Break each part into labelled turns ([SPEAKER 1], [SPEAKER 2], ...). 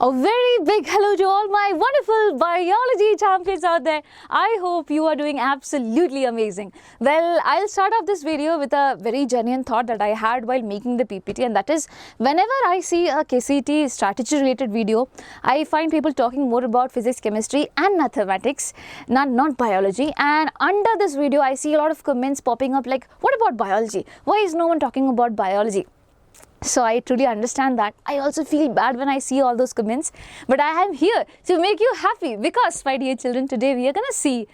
[SPEAKER 1] A very big hello to all my wonderful biology champions out there. I hope you are doing absolutely amazing. Well, I'll start off this video with a very genuine thought that I had while making the PPT, and that is whenever I see a KCET strategy related video, I find people talking more about physics, chemistry and mathematics, not biology. And under this video, I see a lot of comments popping up like, what about biology? Why is no one talking about biology? So I truly understand that. I also feel bad when I see all those comments, but I am here to make you happy because, my dear children, today we are going to see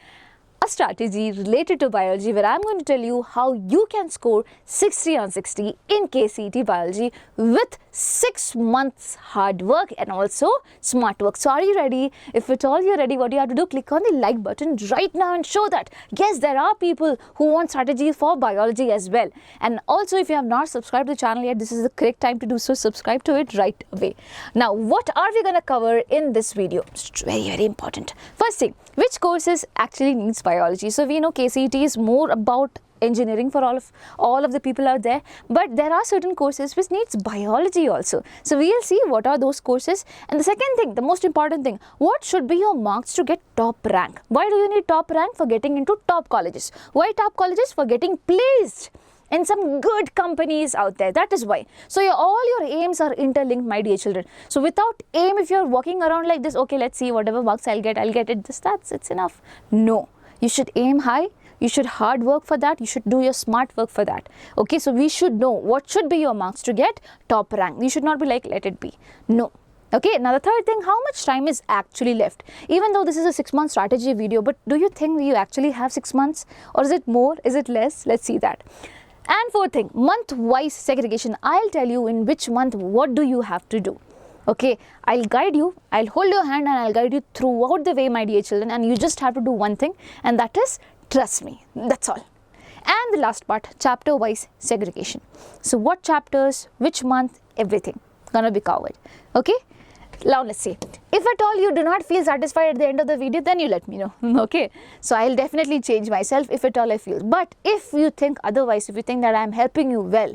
[SPEAKER 1] a strategy related to biology where I'm going to tell you how you can score 60 on 60 in KCET biology with 6 months hard work and also smart work. So are you ready? If at all you're ready, what you have to do, click on the like button right now and show that yes, there are people who want strategies for biology as well. And also, if you have not subscribed to the channel yet, this is the correct time to do so. Subscribe to it right away. Now, what are we going to cover in this video? It's very important. First thing, which courses actually needs biology? So we know KCET is more about engineering for all of the people out there, but there are certain courses which needs biology also. So we'll see what are those courses. And the second thing, the most important thing, what should be your marks to get top rank? Why do you need top rank? For getting into top colleges. Why top colleges? For getting placed in some good companies out there. That is why. So all your aims are interlinked, my dear children. So without aim, if you're walking around like this, okay, let's see, whatever marks I'll get it. It's enough. No, you should aim high. You should hard work for that. You should do your smart work for that. Okay, so we should know what should be your marks to get top rank. You should not be like, let it be. No. Okay, now the third thing, how much time is actually left? Even though this is a 6-month strategy video, but do you think you actually have 6 months? Or is it more? Is it less? Let's see that. And fourth thing, month-wise segregation. I'll tell you in which month what do you have to do. Okay, I'll guide you, I'll hold your hand and I'll guide you throughout the way, my dear children, and you just have to do one thing, and that is trust me. That's all. And the last part, chapter-wise segregation. So what chapters, which month, everything gonna be covered. Okay. Now let's see. If at all you do not feel satisfied at the end of the video, then you let me know. Okay. So I'll definitely change myself if at all I feel. But if you think otherwise, if you think that I'm helping you well,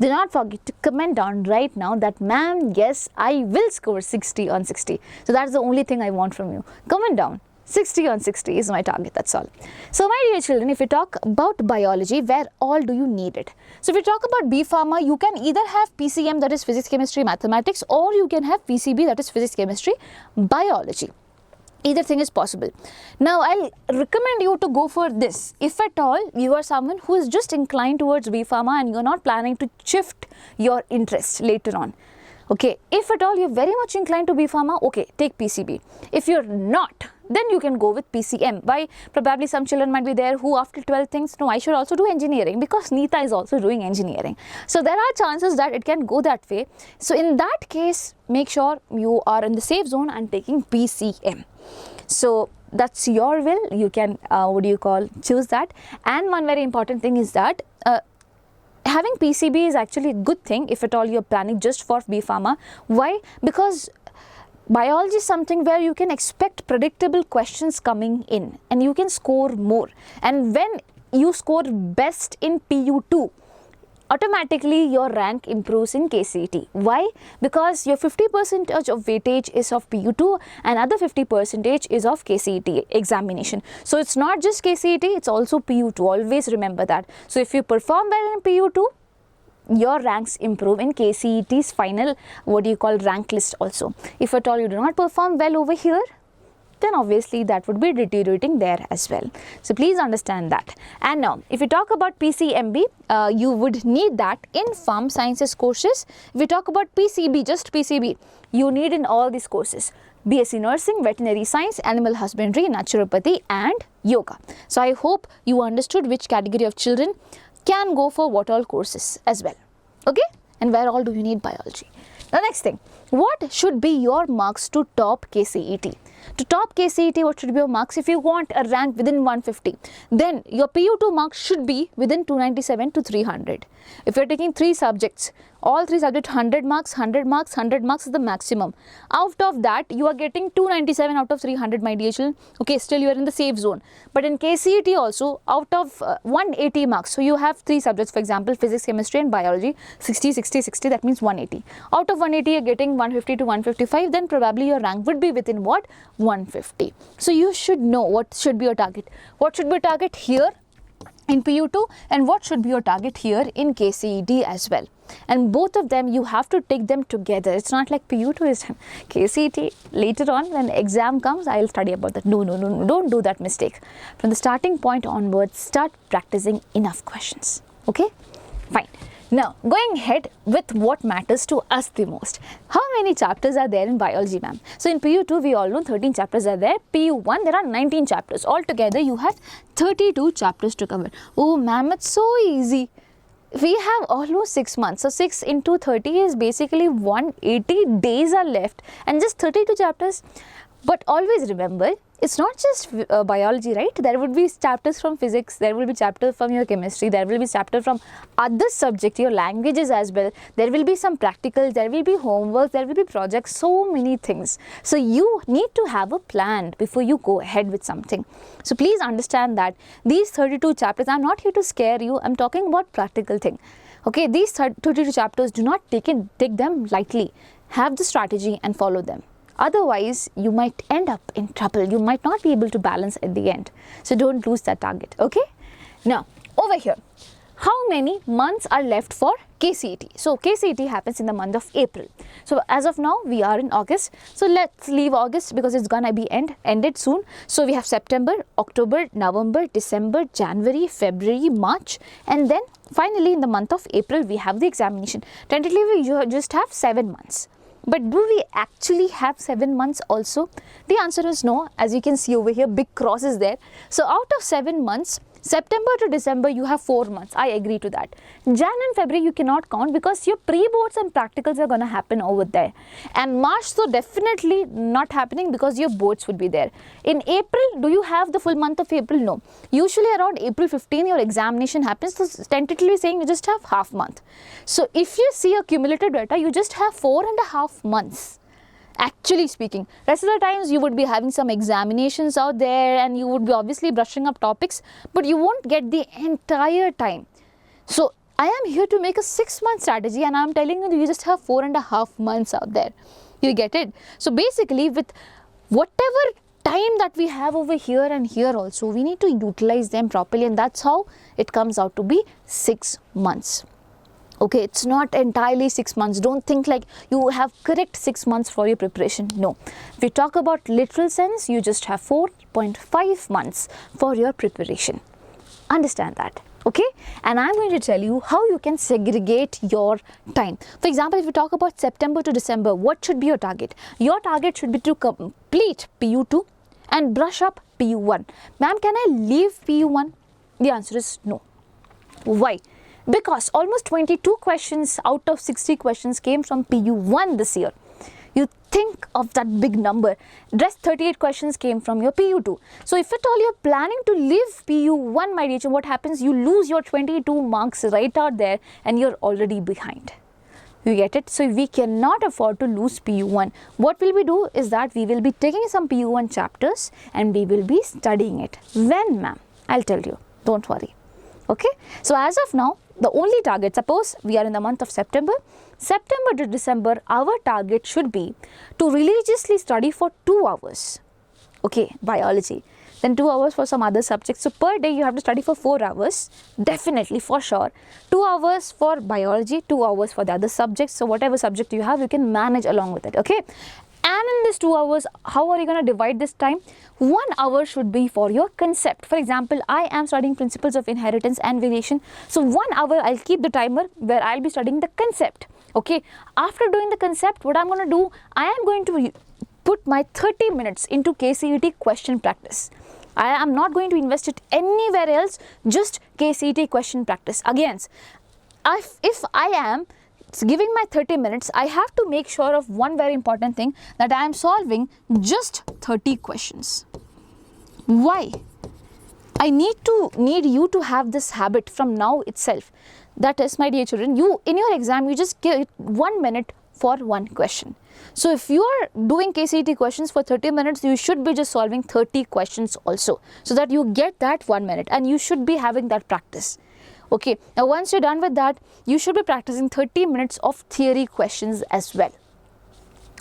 [SPEAKER 1] do not forget to comment down right now that, ma'am, yes, I will score 60 on 60. So that's the only thing I want from you. Comment down. 60 on 60 is my target, that's all. So my dear children, if we talk about biology, where all do you need it? So if we talk about B Pharma, you can either have PCM, that is physics, chemistry, mathematics, or you can have PCB, that is physics, chemistry, biology. Either thing is possible. Now, I'll recommend you to go for this. If at all you are someone who is just inclined towards B Pharma and you're not planning to shift your interest later on. Okay, if at all you're very much inclined to B Pharma, okay, take PCB. If you're not, then you can go with PCM. Why? Probably some children might be there who after 12 thinks, no, I should also do engineering because Neeta is also doing engineering. So there are chances that it can go that way. So in that case, make sure you are in the safe zone and taking PCM. So that's your will. You can, choose that. And one very important thing is that having PCB is actually a good thing if at all you're planning just for B Pharma. Why? Because biology is something where you can expect predictable questions coming in and you can score more. And when you score best in PU2, automatically your rank improves in KCET. Why? Because your 50% of weightage is of PU2 and other 50% is of KCET examination. So it's not just KCET, it's also PU2. Always remember that. So if you perform well in PU2, your ranks improve in KCET's final, rank list also. If at all you do not perform well over here, then obviously that would be deteriorating there as well. So please understand that. And now, if you talk about PCMB, you would need that in farm sciences courses. If we talk about PCB, just PCB, you need in all these courses. BSc Nursing, Veterinary Science, Animal Husbandry, Naturopathy and Yoga. So I hope you understood which category of children can go for what all courses as well. Okay? And where all do you need biology? The next thing, what should be your marks to top KCET? To top KCET, what should be your marks? If you want a rank within 150, then your PU2 marks should be within 297 to 300. If you're taking 3 subjects, all 3 subjects 100 marks, 100 marks, 100 marks is the maximum. Out of that, you are getting 297 out of 300, my dear children. Okay, still you are in the safe zone. But in KCET also, out of 180 marks, so you have 3 subjects, for example, physics, chemistry and biology, 60, 60, 60, that means 180. Out of 180, you are getting 150 to 155, then probably your rank would be within what? 150. So you should know what should be your target. What should be your target here in PU2 and what should be your target here in KCET as well. And both of them, you have to take them together. It's not like PU2 is done. KCET, later on when exam comes, I'll study about that. No, don't do that mistake. From the starting point onwards, start practicing enough questions. Okay, fine. Now, going ahead with what matters to us the most. How many chapters are there in biology, ma'am? So, in PU2, we all know 13 chapters are there. PU1, there are 19 chapters. Altogether, you have 32 chapters to cover. Oh, ma'am, it's so easy. We have almost 6 months. So, 6 into 30 is basically 180 days are left and just 32 chapters. But always remember, it's not just biology, right? There would be chapters from physics, there will be chapters from your chemistry, there will be chapters from other subjects, your languages as well. There will be some practicals, there will be homework, there will be projects, so many things. So you need to have a plan before you go ahead with something. So please understand that these 32 chapters, I'm not here to scare you, I'm talking about practical thing. Okay, these 32 chapters, do not take them lightly. Have the strategy and follow them. Otherwise, you might end up in trouble. You might not be able to balance at the end. So don't lose that target. Okay. Now, over here, how many months are left for KCET? So KCET happens in the month of April. So as of now, we are in August. So let's leave August because it's gonna be ended soon. So we have September, October, November, December, January, February, March, and then finally in the month of April, we have the examination. Tentatively, you just have 7 months. But do we actually have 7 months also? The answer is no. As you can see over here, big cross is there. So out of 7 months, September to December, you have 4 months. I agree to that. Jan and February, you cannot count because your pre-boards and practicals are going to happen over there. And March, so definitely not happening because your boards would be there. In April, do you have the full month of April? No. Usually around April 15, your examination happens. So tentatively saying you just have half month. So if you see a cumulative data, you just have 4.5 months. Actually speaking, rest of the times you would be having some examinations out there and you would be obviously brushing up topics, but you won't get the entire time. So I am here to make a 6-month strategy and I am telling you just have 4.5 months out there. You get it? So basically with whatever time that we have over here and here also, we need to utilize them properly, and that's how it comes out to be 6 months. Okay, it's not entirely 6 months. Don't think like you have correct 6 months for your preparation. No. If we talk about literal sense, you just have 4.5 months for your preparation. Understand that. Okay, and I'm going to tell you how you can segregate your time. For example, if we talk about September to December, what should be your target? Your target should be to complete PU2 and brush up PU1. Ma'am, can I leave PU1? The answer is no. Why? Because almost 22 questions out of 60 questions came from PU1 this year. You think of that big number. Rest 38 questions came from your PU2. So if at all you're planning to leave PU1, my dear, what happens? You lose your 22 marks right out there and you're already behind. You get it? So we cannot afford to lose PU1. What will we do is that we will be taking some PU1 chapters and we will be studying it. When, ma'am? I'll tell you. Don't worry. Okay? So as of now, the only target, suppose we are in the month of September to December, our target should be to religiously study for 2 hours. Okay, biology. Then 2 hours for some other subjects. So per day you have to study for 4 hours, definitely for sure. 2 hours for biology, 2 hours for the other subjects. So whatever subject you have, you can manage along with it. Okay. And in this 2 hours, how are you going to divide this time? 1 hour should be for your concept. For example, I am studying principles of inheritance and variation. So 1 hour, I'll keep the timer where I'll be studying the concept. Okay. After doing the concept, what I'm going to do, I am going to put my 30 minutes into KCET question practice. I am not going to invest it anywhere else, just KCET question practice. Again, if I am giving my 30 minutes, I have to make sure of one very important thing, that I am solving just 30 questions. Why? I need you to have this habit from now itself. That is, my dear children, you in your exam, you just give 1 minute for one question. So if you are doing KCET questions for 30 minutes, you should be just solving 30 questions also, so that you get that 1 minute, and you should be having that practice. Okay, now once you're done with that, you should be practicing 30 minutes of theory questions as well.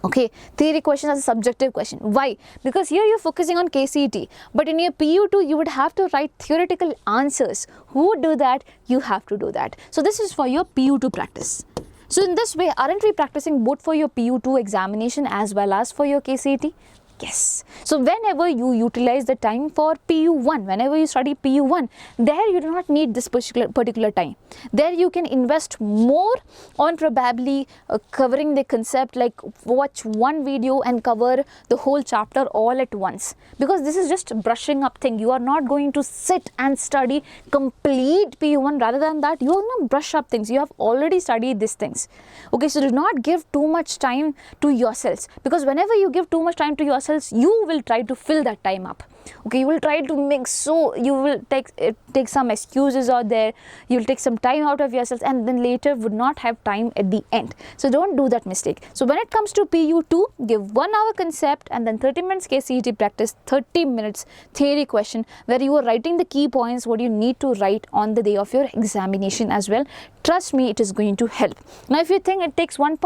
[SPEAKER 1] Okay, theory question as a subjective question. Why? Because here you're focusing on KCET, but in your PU2 you would have to write theoretical answers. Who would do that? You have to do that. So this is for your PU2 practice. So in this way, aren't we practicing both for your PU2 examination as well as for your KCET? Yes. So whenever you utilize the time for PU1, whenever you study PU1, there you do not need this particular time. There you can invest more on probably covering the concept, like watch one video and cover the whole chapter all at once. Because this is just brushing up thing. You are not going to sit and study complete PU1. Rather than that, you are going to brush up things. You have already studied these things. Okay, so do not give too much time to yourselves. Because whenever you give too much time to yourself, you will try to fill that time up. Okay, you will try to make, so you will take some excuses out there, you will take some time out of yourself, and then later would not have time at the end. So don't do that mistake. So when it comes to PU2, give 1 hour concept and then 30 minutes KCET practice, 30 minutes theory question, where you are writing the key points what you need to write on the day of your examination as well. Trust me, it is going to help. Now if you think it takes 1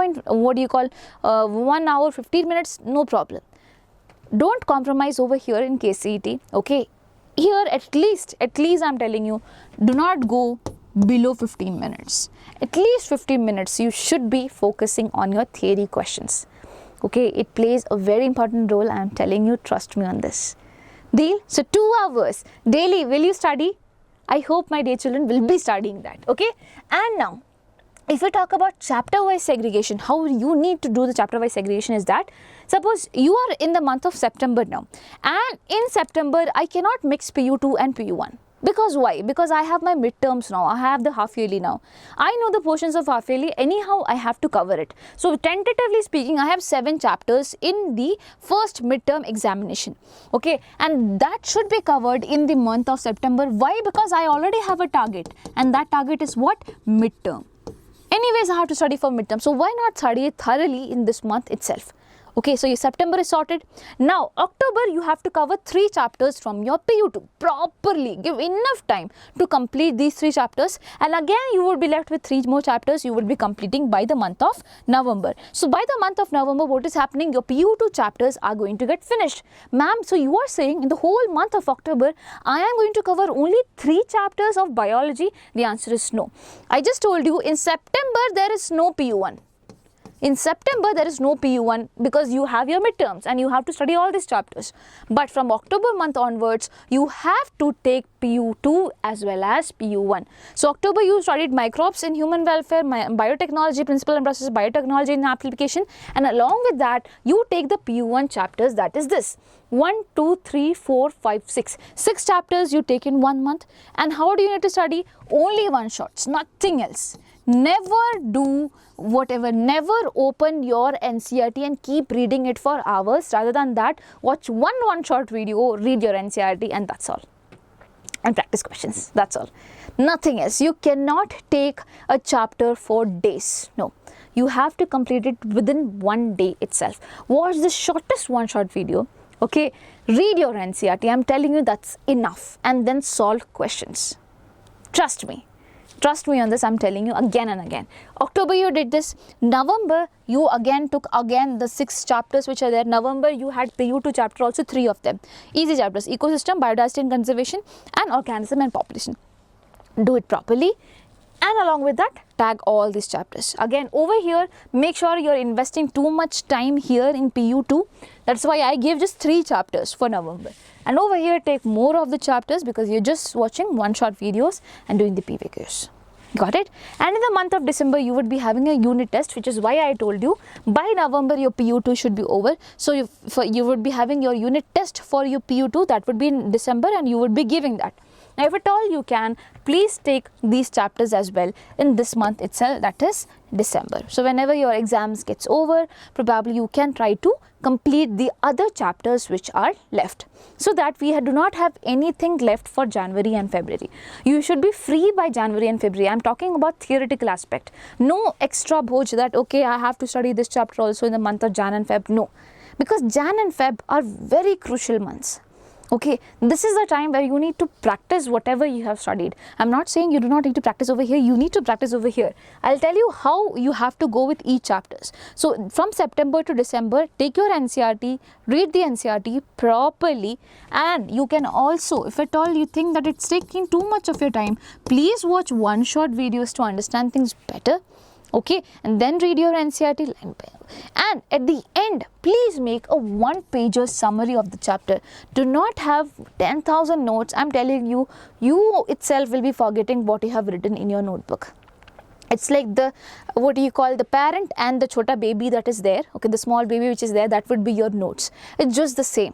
[SPEAKER 1] hour 15 minutes, no problem. Don't compromise over here in KCET. Okay, here at least I'm telling you, do not go below 15 minutes. At least 15 minutes you should be focusing on your theory questions. Okay, it plays a very important role. I am telling you, trust me on this. Deal? So 2 hours daily, will you study? I hope my dear children will be studying that. Okay, and now if we talk about chapter wise segregation, how you need to do the chapter wise segregation is that, suppose you are in the month of September now, and in September I cannot mix PU2 and PU1. Because why? Because I have my midterms now, I have the half yearly now. I know the portions of half yearly, anyhow I have to cover it. So tentatively speaking, I have 7 chapters in the first midterm examination. Okay, and that should be covered in the month of September. Why? Because I already have a target, and that target is what? Midterm. Anyways, I have to study for midterm. So why not study it thoroughly in this month itself? Okay, so your September is sorted. Now, October, you have to cover 3 chapters from your PU2 properly. Give enough time to complete these 3 chapters. And again, you would be left with 3 more chapters you would be completing by the month of November. So, by the month of November, what is happening? Your PU2 chapters are going to get finished. Ma'am, so you are saying in the whole month of October, I am going to cover only 3 chapters of biology? The answer is no. I just told you, in September, there is no PU1. In September, there is no PU1 because you have your midterms and you have to study all these chapters. But from October month onwards, you have to take PU2 as well as PU1. So, October you studied microbes in human welfare, biotechnology, principle and process, biotechnology in application, and along with that, you take the PU1 chapters, that is this. 1, 2, 3, 4, 5, 6. 6 chapters you take in 1 month. And how do you need to study? Only one shots, nothing else. Never do whatever, never open your NCERT and keep reading it for hours. Rather than that, watch one short video, read your NCERT, and that's all. And practice questions, that's all. Nothing else. You cannot take a chapter for days. No, you have to complete it within 1 day itself. Watch the shortest one short video. Okay, read your NCERT. I'm telling you, that's enough. And then solve questions. Trust me. Trust me on this, I'm telling you again and again. October you did this. November you again took the 6 chapters which are there. November you had PU2 chapter also, 3 of them. Easy chapters: ecosystem, biodiversity and conservation, and organism and population. Do it properly, and along with that, tag all these chapters. Again, over here, make sure you're investing too much time here in PU2. That's why I gave just 3 chapters for November. And over here, take more of the chapters because you're just watching one shot videos and doing the PVQs. Got it? And in the month of December, you would be having a unit test, which is why I told you by November your PU2 should be over. So you would be having your unit test for your PU2, that would be in December, and you would be giving that. Now if at all you can, please take these chapters as well in this month itself, that is December. So whenever your exams gets over, probably you can try to complete the other chapters which are left, so that we do not have anything left for January and February. You should be free by January and February. I am talking about theoretical aspect. No extra boj that okay, I have to study this chapter also in the month of Jan and Feb. No, because Jan and Feb are very crucial months. Okay, this is the time where you need to practice whatever you have studied. I'm not saying you do not need to practice over here, you need to practice over here. I'll tell you how you have to go with each chapters. So from September to December, take your NCERT, read the NCERT properly, and you can also, if at all you think that it's taking too much of your time, please watch one-shot videos to understand things better. Okay, and then read your NCERT line by line. And at the end, please make a one-pager summary of the chapter. Do not have 10,000 notes. I'm telling you, you itself will be forgetting what you have written in your notebook. It's like the, what do you call, the parent and the chota baby that is there. Okay, the small baby which is there, that would be your notes. It's just the same.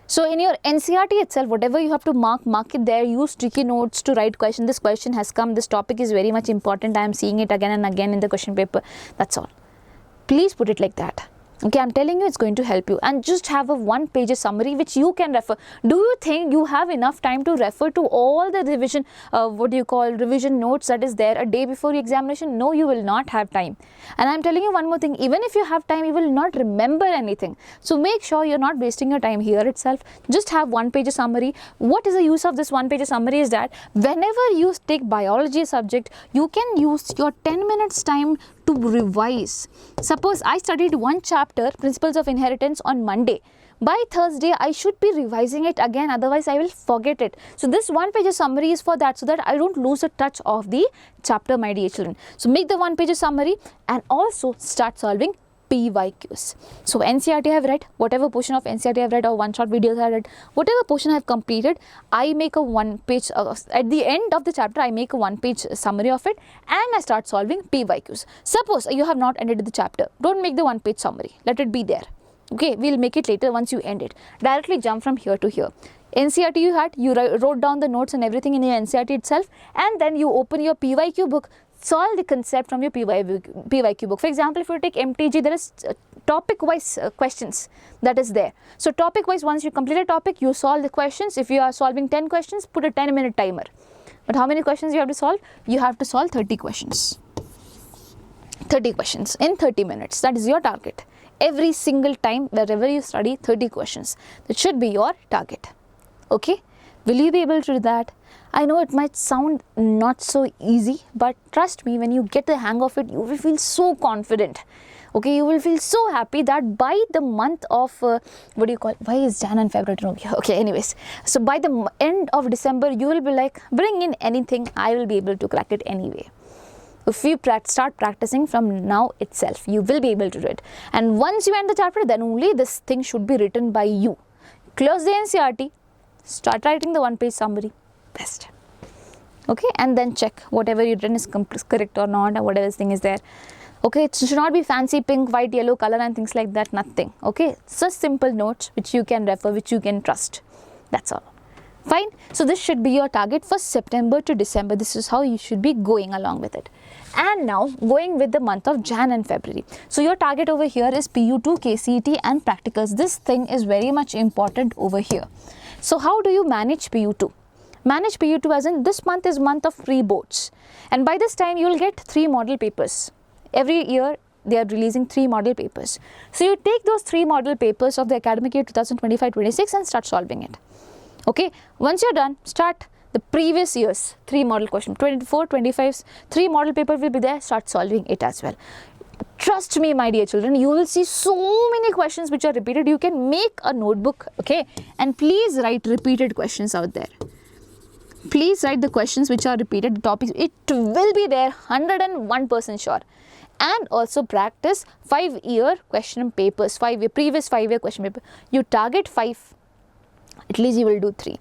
[SPEAKER 1] So in your NCERT itself, whatever you have to mark it there. Use sticky notes to write question. This question has come. This topic is very much important. I am seeing it again and again in the question paper. That's all. Please put it like that. Okay, I'm telling you, it's going to help you. And just have a one-page summary which you can refer. Do you think you have enough time to refer to all the revision, revision notes that is there a day before your examination? No, you will not have time. And I'm telling you one more thing, even if you have time, you will not remember anything. So make sure you're not wasting your time here itself. Just have one-page summary. What is the use of this one-page summary is that whenever you take biology subject, you can use your 10 minutes time to revise. Suppose I studied one chapter, Principles of Inheritance, on Monday. By Thursday, I should be revising it again, otherwise I will forget it. So this one-page summary is for that, so that I don't lose a touch of the chapter, my dear children. So make the one-page summary and also start solving PYQs. So NCERT I have read, whatever portion of NCERT I have read or one-shot videos I have read, whatever portion I have completed, I make a one-page, at the end of the chapter, I make a one-page summary of it and I start solving PYQs. Suppose you have not ended the chapter, don't make the one-page summary, let it be there. Okay, we'll make it later once you end it. Directly jump from here to here. NCERT you had, you wrote down the notes and everything in your NCERT itself, and then you open your PYQ book, solve the concept from your PYQ book. For example, if you take MTG, there is topic-wise questions that is there. So topic-wise, once you complete a topic, you solve the questions. If you are solving 10 questions, put a 10-minute timer. But how many questions you have to solve? You have to solve 30 questions. 30 questions in 30 minutes. That is your target. Every single time, wherever you study, 30 questions. That should be your target. Okay? Will you be able to do that? I know it might sound not so easy, but trust me, when you get the hang of it, you will feel so confident. Okay, you will feel so happy that by the month of, why is Jan and February over here? Okay, anyways. So by the end of December, you will be like, bring in anything, I will be able to crack it anyway. If you start practicing from now itself, you will be able to do it. And once you end the chapter, then only this thing should be written by you. Close the NCERT, start writing the one-page summary. Best. Okay, and then check whatever you written is correct or not, or whatever thing is there. Okay, it should not be fancy pink, white, yellow color and things like that, nothing. Okay, just simple notes which you can refer, which you can trust. That's all. Fine. So this should be your target for September to December. This is how you should be going along with it. And now going with the month of Jan and February. So your target over here is PU2, KCET and practicals. This thing is very much important over here. So how do you manage PU2? Manage PU2 as in this month is month of pre-boards, and by this time you will get 3 model papers. Every year they are releasing 3 model papers. So you take those 3 model papers of the academic year 2025-26 and start solving it. Okay, once you're done, start the previous year's 3 model question, 24-25's 3 model paper will be there, start solving it as well. Trust me, my dear children, you will see so many questions which are repeated. You can make a notebook, okay, and please write repeated questions out there. Please write the questions which are repeated, the topics, it will be there, 101% sure. And also practice 5-year question papers, previous 5-year question paper. You target 5, at least you will do 3.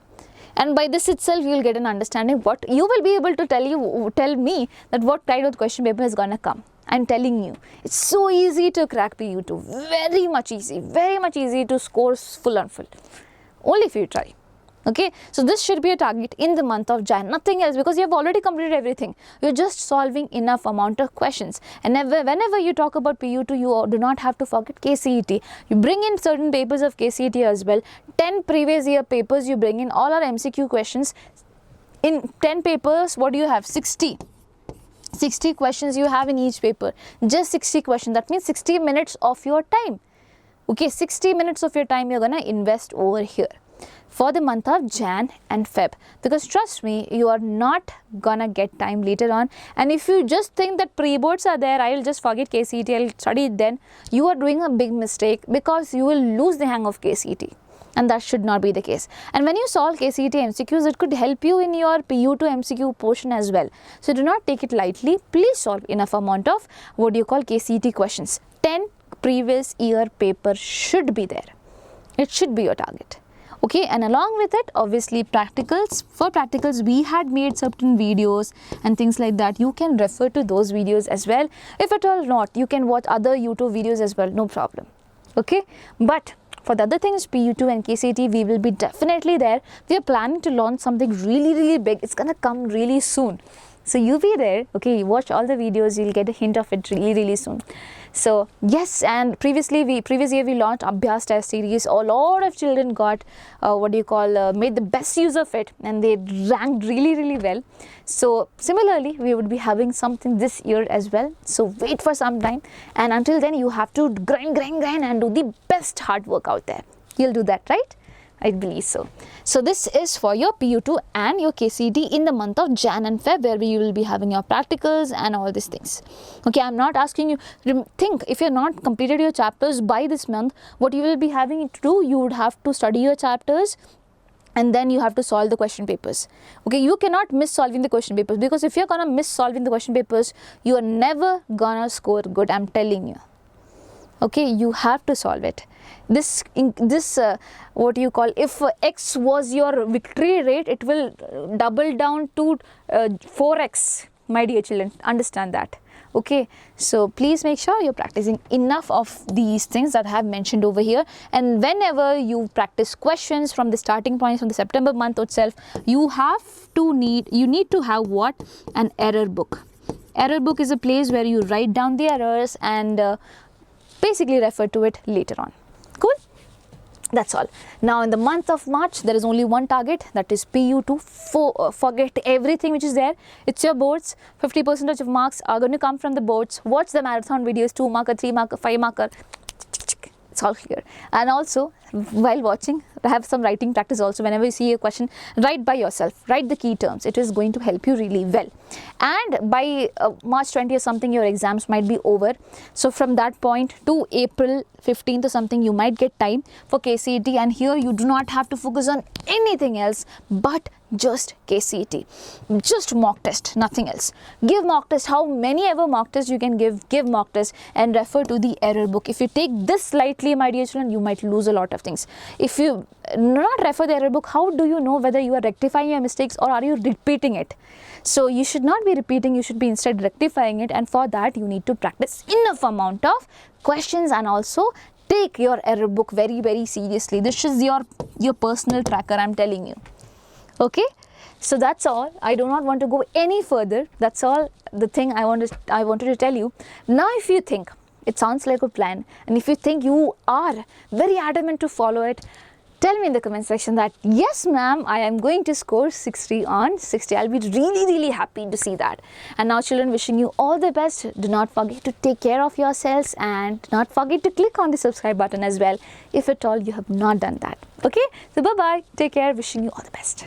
[SPEAKER 1] And by this itself, you will get an understanding what you will be able to tell me that what kind of question paper is gonna come. I'm telling you, it's so easy to crack PU2, very much easy to score full on full. Only if you try. Okay, so this should be a target in the month of Jan, nothing else, because you have already completed everything. You're just solving enough amount of questions. And whenever you talk about PU2, you do not have to forget KCET. You bring in certain papers of KCET as well. 10 previous year papers you bring in, all are MCQ questions. In 10 papers, what do you have? 60 questions you have in each paper. Just 60 questions. That means 60 minutes of your time. Okay, 60 minutes of your time you're gonna invest over here for the month of Jan and Feb, because trust me, you are not gonna get time later on. And if you just think that pre-boards are there, I will just forget KCET, I'll study it then, you are doing a big mistake, because you will lose the hang of KCET, and that should not be the case. And when you solve KCET MCQs, it could help you in your PU2 MCQ portion as well. So do not take it lightly. Please solve enough amount of what you call KCET questions. 10 previous year paper should be there. It should be your target. Okay, and along with it, obviously practicals. For practicals, we had made certain videos and things like that. You can refer to those videos as well. If at all not, you can watch other YouTube videos as well, no problem. Okay, but for the other things, PU2 and KCET, we will be definitely there. We are planning to launch something really big. It's gonna come really soon. So you be there, okay, watch all the videos, you'll get a hint of it really soon. So yes, and previous year we launched Abhyas test series. A lot of children got made the best use of it, and they ranked really well. So similarly, we would be having something this year as well. So wait for some time, and until then you have to grind and do the best hard work out there. You'll do that, right? I believe so. So this is for your PU2 and your KCET in the month of Jan and Feb, where you will be having your practicals and all these things. Okay, I'm not asking you, think if you're not completed your chapters by this month, what you will be having to do, you would have to study your chapters, and then you have to solve the question papers. Okay, you cannot miss solving the question papers, because if you're gonna miss solving the question papers, you are never gonna score good, I'm telling you. Okay, you have to solve it. What you call, if X was your victory rate, it will double down to 4X, my dear children, understand that. Okay, so please make sure you're practicing enough of these things that I have mentioned over here. And whenever you practice questions from the starting points from the September month itself, you need to have what? An error book. Error book is a place where you write down the errors and basically refer to it later on. Cool? That's all. Now in the month of March, there is only one target, that is PU2. Forget everything which is there. It's your boards. 50% of marks are going to come from the boards. Watch the marathon videos, 2 marker, 3 marker, 5 marker. It's all clear. And also, while watching, have some writing practice also. Whenever you see a question, write by yourself. Write the key terms. It is going to help you really well. And by March 20th or something, your exams might be over. So from that point to April 15th or something, you might get time for KCET. And here you do not have to focus on anything else but just KCET. Just mock test, nothing else. Give mock test. How many ever mock tests you can give mock test, and refer to the error book. If you take this lightly, my dear children, you might lose a lot of things. If you not refer the error book, how do you know whether you are rectifying your mistakes or are you repeating it? So you should not be repeating, you should be instead rectifying it, and for that you need to practice enough amount of questions, and also take your error book very seriously. This is your personal tracker, I'm telling you. Okay, so that's all. I do not want to go any further. That's all the thing I wanted to tell you. Now if you think it sounds like a plan, and if you think you are very adamant to follow it, tell me in the comment section that yes ma'am, I am going to score 60 on 60. I'll be really happy to see that. And now children, wishing you all the best. Do not forget to take care of yourselves, and do not forget to click on the subscribe button as well if at all you have not done that. Okay, so bye bye, take care, wishing you all the best.